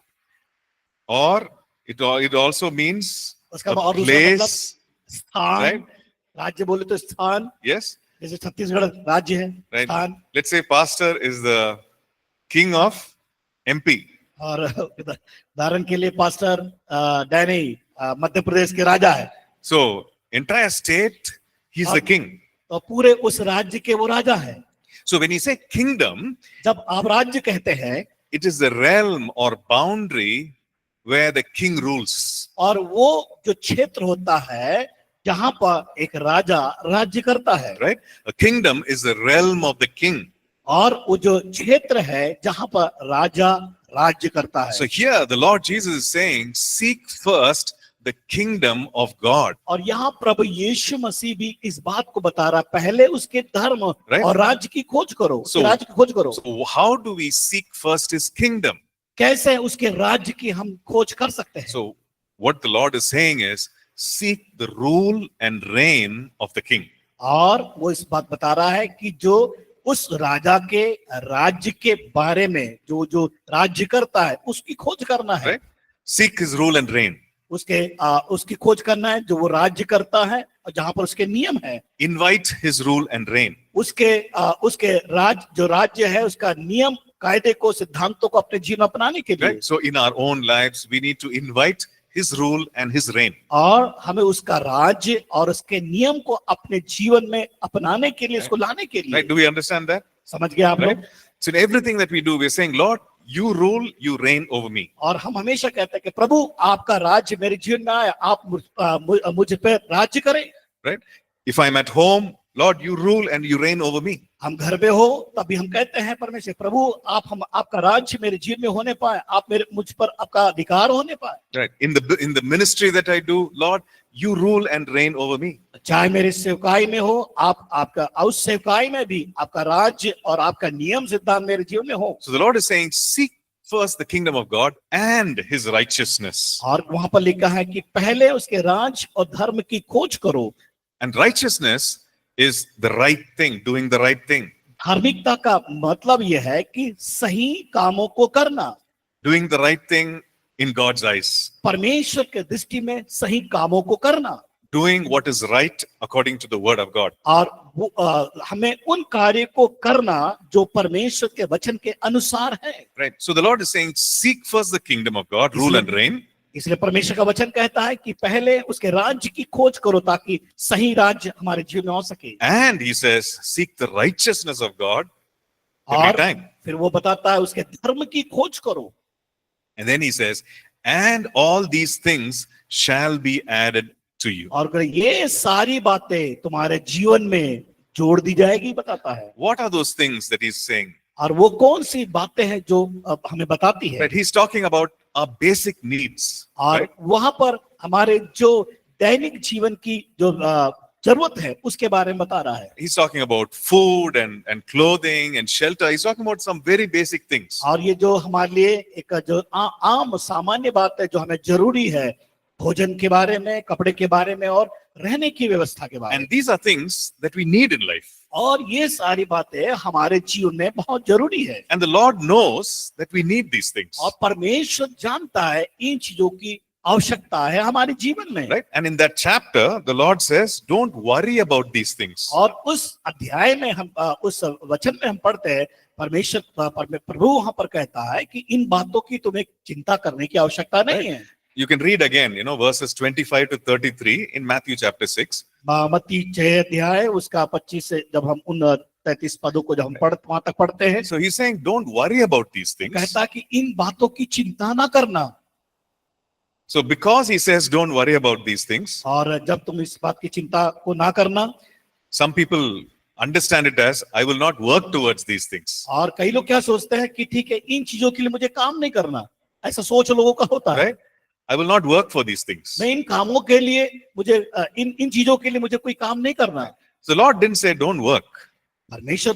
or it also means उसका a और दूसरा मतलब place. स्थान। Right? राज्य बोले तो स्थान, Yes, जैसे छत्तीसगढ़ राज्य है, right. स्थान। Let's say pastor is the king of MP. और उदाहरण के लिए पास्टर डैनी मध्य प्रदेश के राजा है। So entire state, he's the king. तो पूरे उस राज्य के वो राजा है। So when you say kingdom, जब आप राज्य कहते हैं, it is the realm or boundary where the king rules. और वो जो क्षेत्र होता है जहां पर एक राजा राज्य करता है। Right? A kingdom is the realm of the king. और वो जो क्षेत्र है जहां पर राजा राज्य करता है। So here the Lord Jesus is saying, seek first the kingdom of God. और यहाँ प्रभु यीशु मसीह भी इस बात को बता रहा है, पहले उसके धर्म Right. और राज्य की खोज करो, उसके So- राज्य की खोज करो। So how do we seek first his kingdom? कैसे उसके राज्य की हम खोज कर सकते हैं? So what the Lord is saying is, seek the rule and reign of the king. और वो इस बात बता रहा है कि जो उस राजा के राज्य के बारे में जो जो राज्य करता है उसकी खोज करना है। Right? Seek his rule and reign. उसकी खोज करना है जो वो राज्य करता है और जहां पर उसके नियम है। Invite his rule and reign. उसके जो राज्य है उसका नियम कायदे को सिद्धांतों को अपने जीवन में अपनाने के लिए। Right? So in our own lives, we need to invite his rule and his reign. और हमें उसका राज्य और उसके नियम को अपने जीवन में अपनाने के लिए, उसको लाने के लिए। Right? Do we understand that? समझ गए आप लोग? Right? So in everything that we do, we're saying, Lord, you rule, you reign over me. और हम हमेशा कहते हैं कि प्रभु आपका राज्य मेरे जीवन में आया, आप मुझ पे राज्य करें। Right? If I'm at home, Lord, you rule and you reign over me. हम घर पे हो तभी हम कहते हैं परमेश्वर प्रभु आपका राज्य मेरे जीवन में होने पाए, आप मुझ पर आपका अधिकार होने पाए। Right? In the ministry that I do, Lord, you rule and reign over me. चाहे मेरी सेवकाई में हो, आपका उस सेवकाई में भी आपका राज्य और आपका नियम सिद्धांत मेरे जीवन में हो। So the Lord is saying, seek first the kingdom of God and his righteousness. और वहां पर लिखा है कि पहले उसके राज और धर्म की खोज करो। And righteousness is the right thing, doing the right thing. धार्मिकता का मतलब यह है कि सही कामों को करना, Doing the right thing in God's eyes. परमेश्वर के दृष्टि में सही कामों को करना। Doing what is right according to the word of God. और हमें उन कार्य को करना जो परमेश्वर के वचन के अनुसार है। Right? So the Lord is saying, seek first the kingdom of God, rule and reign. इसलिए परमेश्वर का वचन कहता है कि पहले उसके राज्य की खोज करो ताकि सही राज्य हमारे जीवन में हो सके। And he says, seek the righteousness of God every और time. फिर वो बताता है उसके धर्म की खोज करो। And then he says, and all these things shall be added to you. और अगर ये सारी बातें तुम्हारे जीवन में जोड़ दी जाएगी, बताता है। What are those things that he's saying? और वो कौन सी बातें हैं जो हमें बताती है? Right? He's talking about our basic needs. और Right? वहां पर हमारे जो दैनिक जीवन की जो जरूरत है उसके बारे में बता रहा है। He's talking about food and clothing and shelter. He's talking about some very basic things. और ये जो हमारे लिए एक जो आम सामान्य बात है जो हमें जरूरी है, भोजन के बारे में, कपड़े के बारे में और रहने की व्यवस्था के बारे में। And these are things that we need in life. और ये सारी बातें हमारे जीवन में बहुत जरूरी है। And the Lord knows that we need these things. और परमेश्वर जानता है इन चीजों की आवश्यकता है हमारे जीवन में। Right? And in that chapter, the Lord says, don't worry about these things. और उस अध्याय में हम उस वचन में हम पढ़ते हैं परमेश्वर प्रभु वहां पर कहता है कि इन बातों की तुम्हें चिंता करने की आवश्यकता नहीं है। You can read again, verses 25 to 33 in Matthew chapter 6. मत्ती 6 अध्याय उसका 25 से जब हम उन 33 पदों को जब हम वहां तक पढ़ते हैं, So he's saying, don't worry about these things. कहता कि इन बातों की चिंता ना करना। So because he says, don't worry about these things, और जब तुम इस बात की चिंता को ना करना, some people understand it as, I will not work towards these things. और कई लोग क्या सोचते हैं कि ठीक है इन चीजों के लिए मुझे काम नहीं करना, ऐसा सोच लोगों का होता है। Right? I will not work for these things. मैं इन कामों के लिए मुझे इन चीजों के लिए मुझे कोई काम नहीं करना। So the Lord didn't say, don't work. परमेश्वर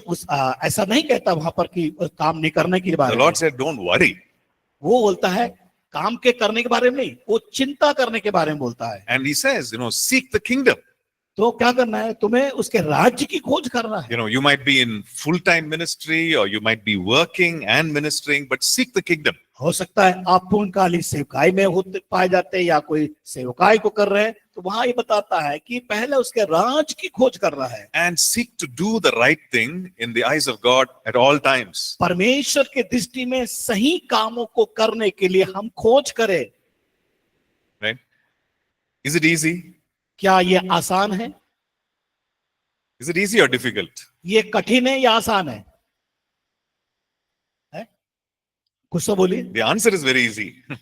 ऐसा नहीं कहता वहां पर कि काम नहीं करने के The बारे में। Lord said, don't worry. वो बोलता है काम के करने के बारे में नहीं, वो चिंता करने के बारे में बोलता है। And he says, seek the kingdom. तो क्या करना है, तुम्हें उसके राज्य की खोज करना है। You might be in full-time ministry or you might be working and ministering, but seek the kingdom. हो सकता है आप पूर्णकालीन सेवकाई में होते पाए जाते हैं या कोई सेवकाई को कर रहे हैं, तो वहां ये बताता है कि पहले उसके राज की खोज करना है। And seek to do the right thing in the eyes of God at all times. परमेश्वर के दृष्टि में सही कामों को करने के लिए हम खोज करें। Right? Is it easy? क्या ये आसान है? Is it easy or difficult? ये कठिन है या आसान है? कुछ तो बोलिए। The answer is very easy.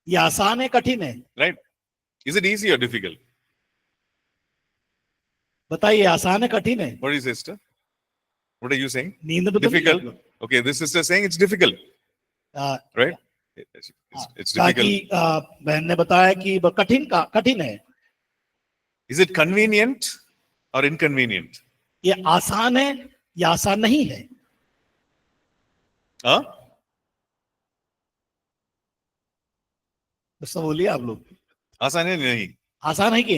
ये आसान है कठिन है? Right? Is it easy or difficult? बताइए, आसान है कठिन है? What is it, sister? What are you saying? नींद में तो नहीं Difficult. लग- Okay, this sister is saying it's difficult. Uh, Right? It's ताकि difficult. बहन ने बताया कि वह कठिन है। Is it convenient or inconvenient? ये आसान है या आसान नहीं है? Huh? तो सब बोलिए आप लोग, आसान है नहीं? आसान है कि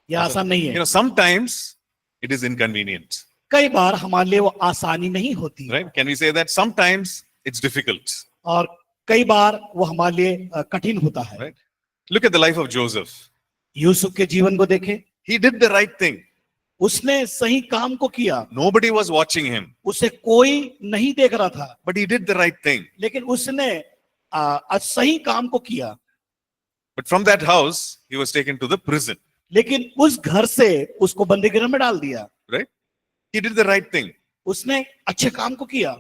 ये आसान नहीं है? Sometimes it is inconvenient, कई बार हमारे लिए वो आसानी नहीं होती, right? Can we say that sometimes it's difficult, और कई बार वो हमारे लिए कठिन होता है। right? Look at the life of Joseph. Yusuf के जीवन को देखें, He did the right thing. उसने सही काम को किया, Nobody was watching him, उसे कोई नहीं देख रहा था, but he did the right thing. लेकिन उसने सही काम को किया। But from that house, he was taken to the prison, लेकिन उस घर से उसको बंदीगृह में डाल दिया। right? He did the right thing. उसने अच्छे काम को किया,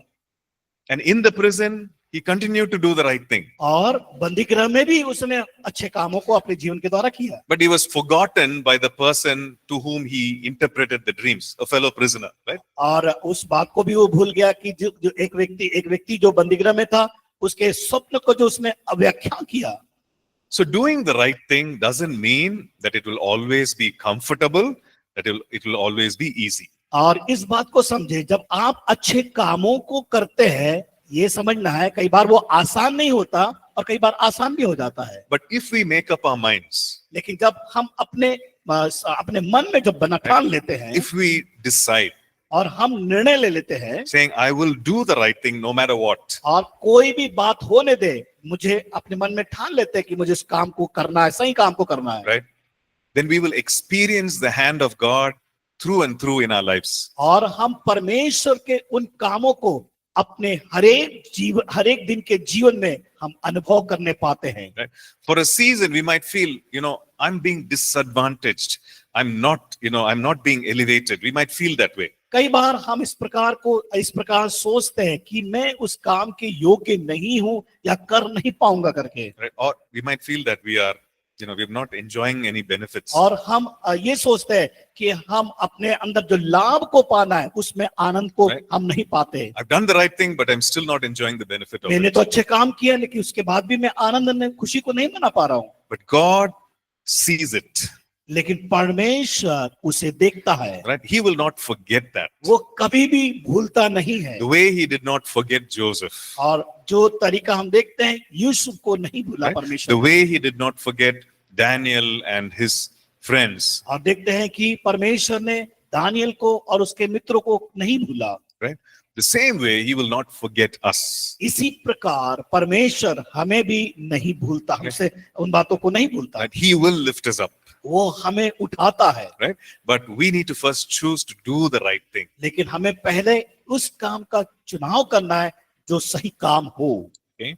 And in the prison, he continued to do the right thing. और बंदीगृह में भी उसने अच्छे कामों को अपने जीवन के द्वारा किया। But he was forgotten by the person to whom he interpreted the dreams, a fellow prisoner, right? और उस बात को भी वो भूल गया कि जो एक व्यक्ति जो बंदीगृह में था, उसके स्वप्न को जो उसने व्याख्या किया। So doing the right thing doesn't mean that it will always be comfortable, that it will always be easy. और इस बात को समझे, जब आप अच्छे कामों को करते हैं, ये समझना है कई बार वो आसान नहीं होता और कई बार आसान भी हो जाता है। But if we make up our minds, लेकिन जब हम अपने मन में जब ठान लेते हैं, if we decide, और हम निर्णय ले लेते हैं saying, I will do the right thing no matter what, और कोई भी बात होने दे, मुझे अपने मन में ठान लेते हैं कि मुझे इस काम को करना है, सही काम को करना है, right? Then we will experience the hand of God through and through in our lives. और हम परमेश्वर के उन कामों को अपने हर एक दिन के जीवन में हम अनुभव करने पाते हैं। Right? For a season, we might feel, I'm being disadvantaged. I'm not being elevated. We might feel that way. कई बार हम इस प्रकार सोचते हैं कि मैं उस काम के योग्य नहीं हूं या कर नहीं पाऊंगा करके, Right? Or we might feel that we're not enjoying any benefits. और हम ये सोचते हैं कि हम अपने अंदर जो लाभ को पाना है उसमें आनंद को Right. हम नहीं पाते। I've done the right thing, but I'm still not enjoying the benefit of मैंने it. तो अच्छे काम किया, लेकिन उसके बाद भी मैं आनंद खुशी को नहीं मना पा रहा हूँ। But God sees it. लेकिन परमेश्वर उसे देखता है, Right? He will not forget that. वो कभी भी भूलता नहीं है। The way he did not forget Joseph. और जो तरीका हम देखते हैं, यूसुफ को नहीं भूला Right? The परमेश्वर, way he did not forget Daniel and his friends. और देखते हैं कि परमेश्वर ने दानियल को और उसके मित्रों को नहीं भूला। Right? The same way he will not forget us. इसी प्रकार परमेश्वर हमें भी नहीं भूलता, हमसे उन बातों को नहीं भूलता। Right? He will lift us up. वो हमें उठाता है, Right? But we need to first choose to do the right thing. लेकिन हमें पहले उस काम का चुनाव करना है जो सही काम हो। Okay?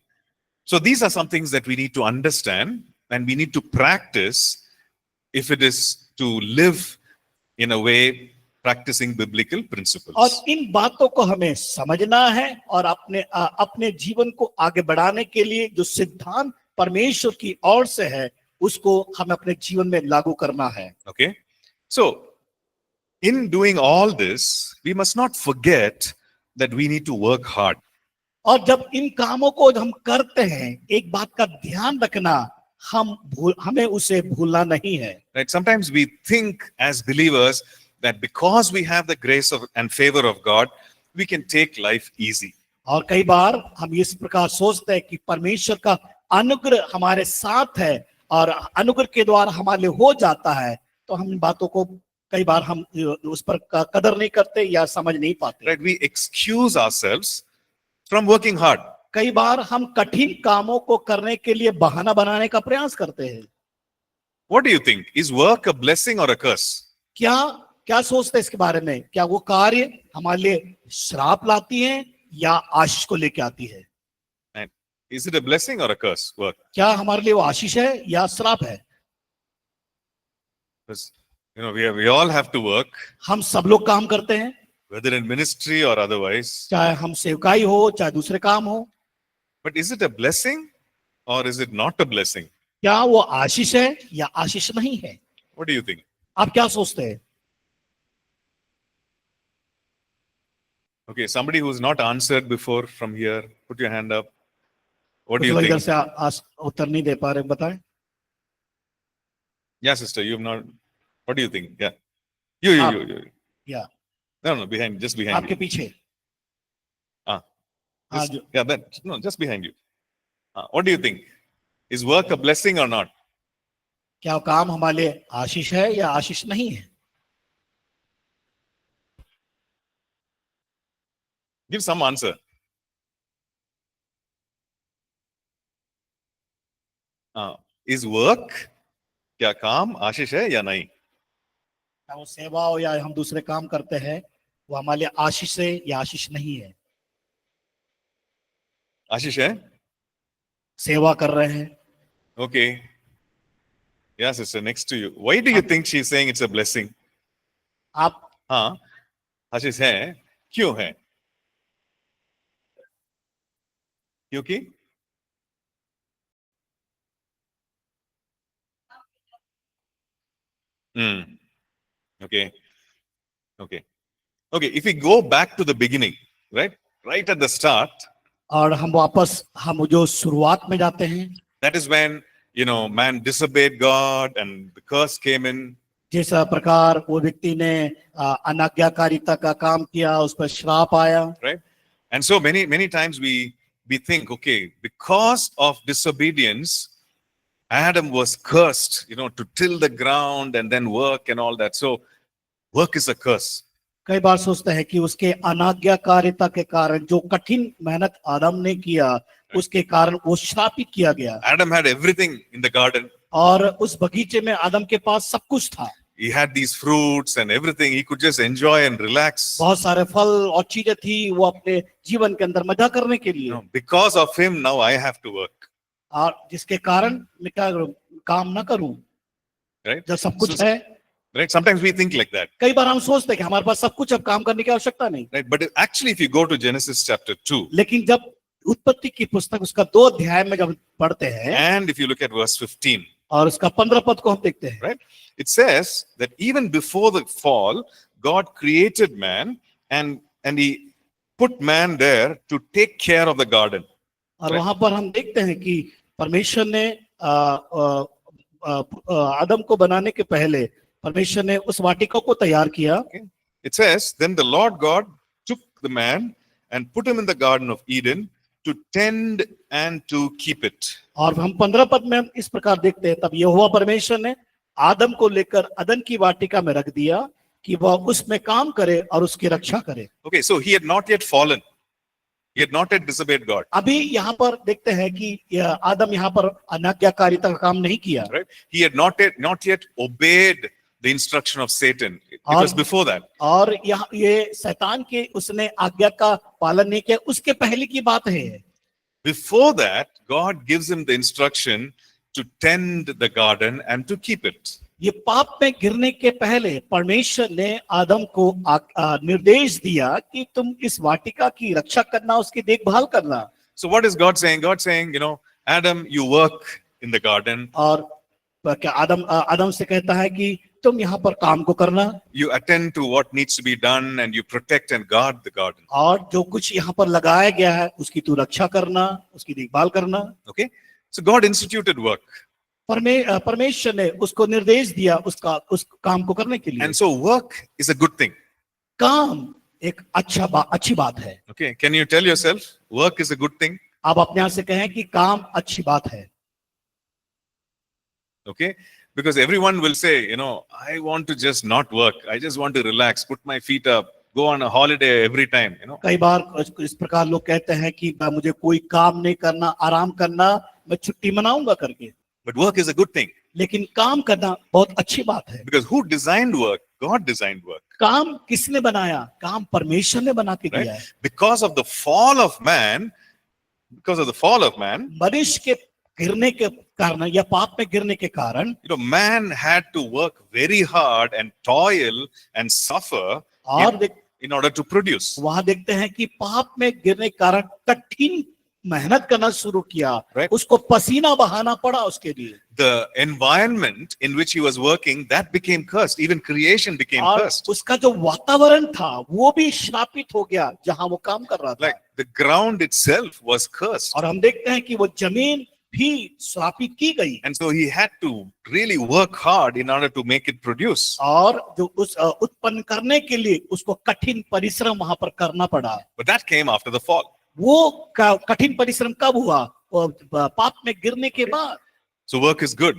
So these are some things that we need to understand and we need to practice if it is to live in a way practicing biblical और principles. इन बातों को हमें समझना है और अपने जीवन को आगे बढ़ाने के लिए जो सिद्धांत परमेश्वर की ओर से है, उसको हमें अपने जीवन में लागू करना है। Okay? So, in doing all this, we must not forget that we need to work hard. और जब इन कामों को हम करते हैं, एक बात का ध्यान रखना, हमें उसे भूलना नहीं है। Right? Sometimes we think as believers that because we have the grace and favor of God, we can take life easy. और कई बार हम इस प्रकार सोचते हैं कि परमेश्वर का अनुग्रह हमारे साथ है और अनुग्रह के द्वारा हमारे लिए हो जाता है, तो हम इन बातों को कई बार हम उस पर कदर नहीं करते या समझ नहीं पाते। Right? We excuse ourselves from working hard. कई बार हम कठिन कामों को करने के लिए बहाना बनाने का प्रयास करते हैं। What do you think? Is work a blessing or a curse? क्या सोचते हैं इसके बारे में? क्या वो कार्य हमारे लिए श्राप लाती है या आशीष को लेके आती है? And is it a blessing or a curse? Work. क्या हमारे लिए वो आशीष है या श्राप है? Because we all have to work, हम सब लोग काम करते हैं, whether in ministry or otherwise. चाहे हम सेवकाई हो चाहे दूसरे काम हो। But is it a blessing or is it not a blessing? क्या वो आशीष है या आशीष नहीं है? What do you think? आप क्या सोचते हैं? Okay, somebody who's not answered before from here, put your hand up. What do कुछ you लोग इधर think? से उत्तर नहीं दे पा रहे, बताएं। Yeah, sister, you've not. What do you think? Yeah. You. आप- या No, behind, just behind आपके you. पीछे। Ah, हाँ just, जो yeah, that, no, just behind you. What do you think? Is work a blessing or not? क्या काम हमारे लिए आशीष है या आशीष नहीं है? Give some answer. Is work, क्या काम आशीष है या नहीं? क्या वो सेवा हो या हम दूसरे काम करते हैं, वो हमारे लिए आशीष है या आशीष नहीं है? आशीष है? सेवा कर रहे हैं। Okay. Yeah, sister, next to you. Why do you think she's saying it's a blessing? आप हाँ, आशीष है, क्यों है? क्योंकि okay. If we go back to the beginning, right at the start, और हम वापस हम जो शुरुआत में जाते हैं, that is when man disobeyed God and the curse came in. जिस प्रकार वो व्यक्ति ने अनाज्ञाकारिता का काम किया, उस पर श्राप आया। Right, and so many times we think, okay, because of disobedience, Adam was cursed, to till the ground and then work and all that. So work is a curse. कई बार सोचते हैं कि उसके अनाज्ञाकारिता के कारण जो कठिन मेहनत आदम ने किया, उसके कारण वो श्रापित किया गया। Adam had everything in the garden. और उस बगीचे में आदम के पास सब कुछ था। He had these fruits and everything. He could just enjoy and relax. बहुत सारे फल और चीजें थी, वो अपने जीवन के अंदर मजा करने के लिए। Because of him, now I have to work. और जिसके कारण मैं क्या करूं, काम ना करूं, Right? जब सब कुछ है। Right? Sometimes we think like that. कई बार हम सोचते हैं कि हमारे पास सब कुछ, अब काम करने की आवश्यकता नहीं। Right? But actually, if you go to Genesis chapter 2, लेकिन जब उत्पत्ति की पुस्तक उसका 2 अध्याय में जब पढ़ते हैं, and if you look at verse 15, और उसका 15 पद को हम देखते हैं, right? It says that even before the fall, God created man and he put man there to take care of the garden. और वहां पर हम देखते हैं कि परमेश्वर ने आदम को बनाने के पहले परमेश्वर ने उस वाटिका को तैयार किया। It says, then the Lord God took the man and put him in the Garden of Eden to tend and to keep it. और हम 15 पद में हम इस प्रकार देखते हैं, तब यहोवा परमेश्वर ने आदम को लेकर अदन की वाटिका में रख दिया कि वह उसमें काम करे और उसकी रक्षा करे। Okay, so he had not yet fallen. He had not yet disobeyed God. अभी यहाँ पर देखते हैं कि आदम यहाँ पर अनाज्ञाकारिता का काम नहीं किया। Right? He had not yet obeyed the instruction of Satan. It was before that. और यहाँ ये शैतान के उसने आज्ञा का पालन नहीं किया, उसके पहले की बात है। Before that, God gives him the instruction to tend the garden and to keep it. ये पाप में गिरने के पहले परमेश्वर ने आदम को निर्देश दिया कि तुम इस वाटिका की रक्षा करना, उसकी देखभाल करना। So what is God saying? God saying, Adam, you work in the garden. और क्या आदम से कहता है कि तुम यहाँ पर काम को करना, You attend to what needs to be done and you protect and guard the garden. और जो कुछ यहाँ पर लगाया गया है उसकी तू रक्षा करना, उसकी देखभाल करना। Okay, so God instituted work. परमेश्वर ने उसको निर्देश दिया उस काम को करने के लिए। And so work is a good thing. काम एक अच्छी बात है। Okay, can you tell yourself work is a good thing? आप अपने आप से कहें कि काम अच्छी बात है। Okay, because everyone will say, I want to just not work. I just want to relax, put my feet up, go on a holiday every time. कई बार इस प्रकार लोग कहते हैं कि मुझे कोई काम नहीं करना, आराम करना, मैं छुट्टी मनाऊंगा करके। But work is a good thing. लेकिन काम करना बहुत अच्छी बात है। Because who designed work? God designed work. काम किसने बनाया? काम परमेश्वर ने बना के दिया है। Because of the fall of man, मनुष्य के गिरने के कारण या पाप में गिरने के कारण, man had to work very hard and toil and suffer और in order to produce. वहां देखते हैं कि पाप में गिरने के कारण कठिन मेहनत करना शुरू किया, Right. उसको पसीना बहाना पड़ा उसके लिए, The environment in which he was working, that became cursed. Even creation became और cursed. उसका जो वातावरण था वो भी श्रापित हो गया जहां वो काम कर रहा था। Like the ground itself was cursed. और हम देखते हैं कि वो जमीन भी श्रापित की गई, And so he had to really work hard in order to make it produce. और जो उस उत्पन्न करने के लिए उसको कठिन परिश्रम वहां पर करना पड़ा। But that came after the fall. वो कठिन परिश्रम कब हुआ? वो पाप में गिरने के बाद। So work is good,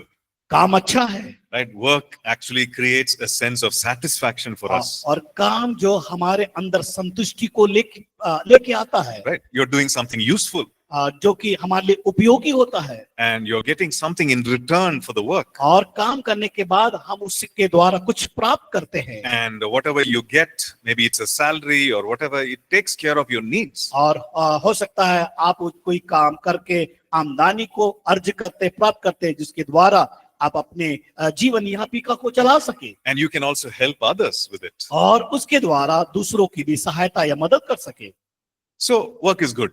काम अच्छा है, right? Work actually creates a sense of satisfaction for us, और काम जो हमारे अंदर संतुष्टि को लेके आता है, right? You're doing something useful जो कि हमारे लिए उपयोगी होता है, and you're getting something in return for the work. और काम करने के बाद हम उसके द्वारा कुछ प्राप्त करते हैं, And whatever you get, maybe it's a salary or whatever, it takes care of your needs. और हो सकता है आप कोई काम करके आमदनी को अर्ज करते, प्राप्त करते, जिसके द्वारा आप अपने जीवन यापिका को चला सके, And you can also help others with it. और उसके द्वारा दूसरों की भी सहायता या मदद कर सके। So work is good.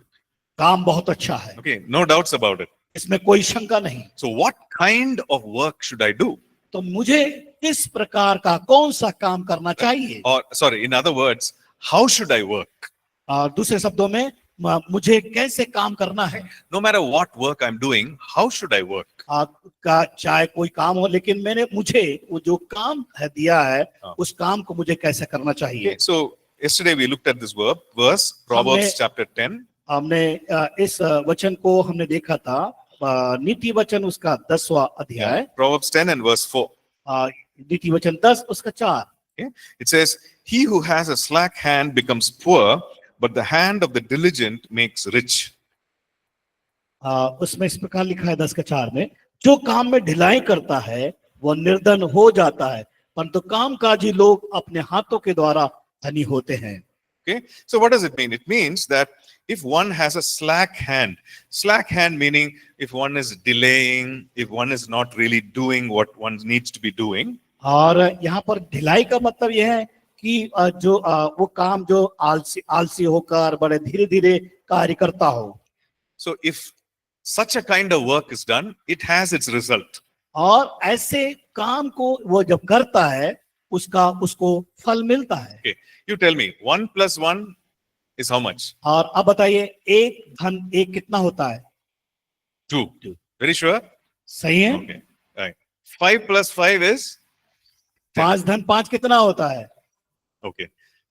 काम बहुत अच्छा है, Okay, no doubts about it. इसमें कोई शंका नहीं। So what kind of work should I do? तो मुझे किस प्रकार का कौन सा काम करना चाहिए, Or sorry, in other words, how should I work? और दूसरे शब्दों में मुझे कैसे काम करना है। No matter what work I'm doing, how should I work? का चाहे कोई काम हो, लेकिन मुझे वो जो काम है दिया है, उस काम को मुझे कैसे करना चाहिए। Okay, so yesterday we looked at this verse, Proverbs हमने- chapter 10. हमने इस वचन को हमने देखा था, नीति वचन उसका 10वां अध्याय, Proverbs 10 and verse 4. नीति वचन 10 उसका 4। It says, he who has a slack hand becomes poor, but the hand of the diligent makes rich. उसमें इस प्रकार लिखा है 10 का 4 में, जो काम में ढिलाई करता है वो निर्धन हो जाता है, परंतु कामकाजी लोग अपने हाथों के द्वारा धनी होते हैं। Okay, so what does it mean? It means that if one has a slack hand meaning if one is delaying, if one is not really doing what one needs to be doing. और यहाँ पर ढिलाई का मतलब यह है कि जो वो काम जो आलसी होकर बड़े धीरे धीरे कार्य करता हो। So if such a kind of work is done, it has its result. और ऐसे काम को वो जब करता है उसको फल मिलता है। Okay, you tell me, 1 plus 1 is how much? और अब बताइए, एक धन एक कितना होता है? 2. Very sure? सही है। Okay, right. 5 plus 5 is 5 धन 5 कितना होता है? okay.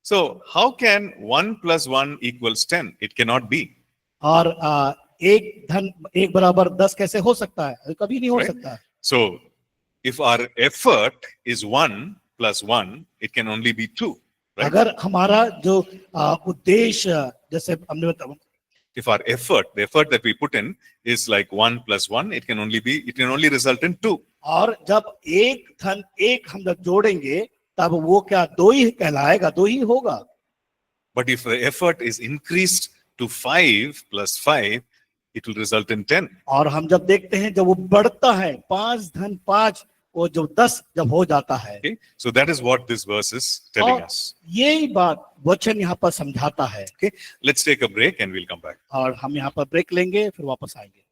So how can 1 plus 1 equals 10? It cannot be. और एक धन एक बराबर 10 कैसे हो सकता है? कभी नहीं हो Right. सकता। So if our effort is 1 plus 1, it can only be 2. Right? अगर हमारा जो उद्देश्य, जैसे हमने बताया, If our effort, the effort that we put in is like 1 plus 1, it can only result in 2. और जब एक धन एक हम जब जोड़ेंगे तब वो क्या 2 ही कहलाएगा, 2 ही होगा। But if the effort is increased to 5 plus 5, it will result in 10. और हम जब देखते हैं जब वो बढ़ता है 5 धन 5, वो जो 10 जब हो जाता है। Okay, so that is what this verse is telling और us. यही बात वचन यहाँ पर समझाता है। Okay, let's take a break and we'll come back. और हम यहाँ पर ब्रेक लेंगे, फिर वापस आएंगे।